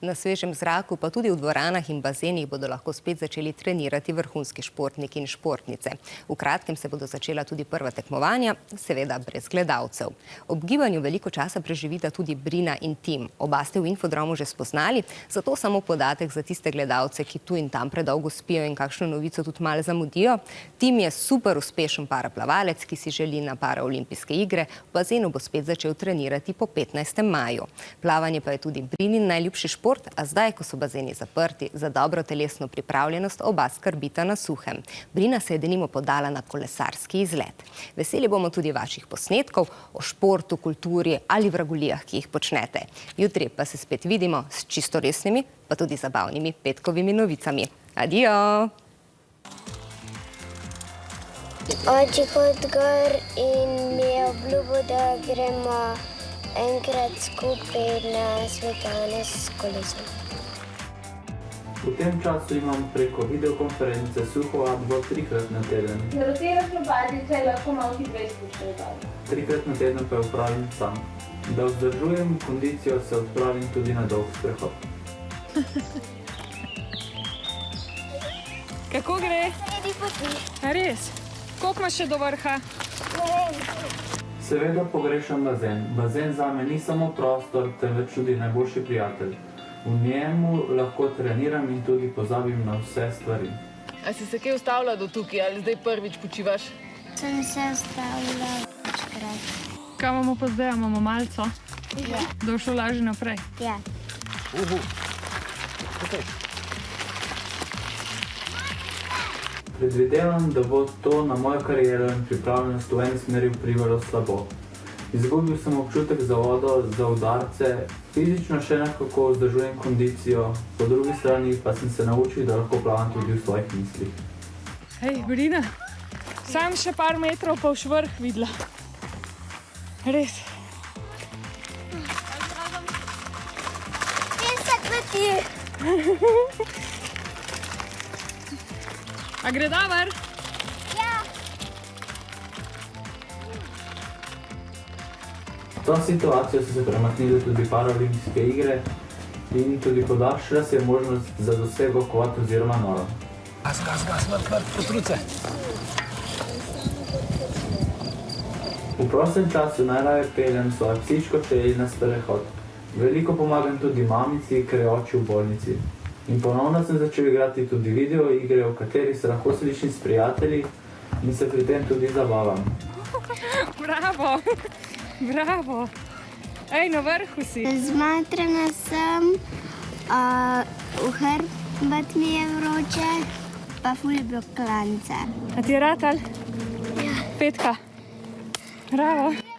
Na svežem zraku, pa tudi v dvoranah in bazenih bodo lahko spet začeli trenirati vrhunski športniki in športnice. V kratkem se bodo začela tudi prva tekmovanja, seveda brez gledalcev. Ob gibanju veliko časa preživita tudi Brina in Tim. Oba ste v Infodromu že spoznali, zato samo podatek za tiste gledalce, ki tu in tam predolgo spijo in kakšno novico tudi malo zamudijo. Tim je super uspešen paraplavalec, ki si želi na paraolimpijske igre. V bazenu bo spet začel trenirati po 15. maju. Plavanje pa je tudi Brinin najljubši šport, a zdaj, ko so bazeni zaprti, za dobro telesno pripravljenost oba skrbita na suhem. Brina se je denimo podala na kolesarski izlet. Veseli bomo tudi vaših posnetkov o športu, kulturi ali vragolijah, ki jih počnete. Jutri pa se spet vidimo s čisto resnimi, pa tudi zabavnimi petkovimi novicami. Adijo! Oči hod gor in mi je obljubil, da gremo enkrat skupaj na Svetlane s kolesom. V tem času imam preko videokonference suho vadbo 3-krat na teden. Rotiraš lopatice, lahko malo hitreje spuščajo dol. 3-krat na teden pa jo upravim sam. Da vzdržujem kondicijo, se odpravim tudi na dolg sprehod. Kako gre? Sredi poti. A res? Koliko imaš še do vrha? Ne vem. Seveda pogrešam bazen. Bazen zame ni samo prostor, temveč tudi najboljši prijatelj. V njemu lahko treniram in tudi pozabim na vse stvari. A si se kaj ustavila do tukaj ali zdaj prvič počivaš? Sem se ustavila večkrat. Kaj imamo pa zdaj? Imamo malco? Ja. Da bo šlo lažje naprej? Ja. Predvidevam, da bo to na mojo kariero in pripravljenost v eni smeri vplivalo slabo. Izgubil sem občutek za vodo, za udarce, fizično še nekako vzdržujem kondicijo, po drugi strani pa sem se naučil, da lahko plavam tudi v svojih mislih. Hej, Brina, sam še par metrov pa boš vrh videla. Res. Kje se kleti? A gre dober? Ja. V to situacijo so se premaknili tudi paraolimpijske igre in tudi podaljšala se je možnost za dosego kvot oziroma norm. Postruce. V prostem času najraje peljem svojo psičko Čeli na sprehod. Veliko pomagam tudi mamici, ker je oči v bolnici. In ponovno sem začel igrati tudi video igre, v kateri se lahko slišim s prijatelji in se pri tem tudi zabavam. Bravo, bravo. Ej, na vrhu si. Zmatrana sem, v hrbet mi je vroče, pa ful je bilo klance. A ti je ratal? Ja. 5. Bravo.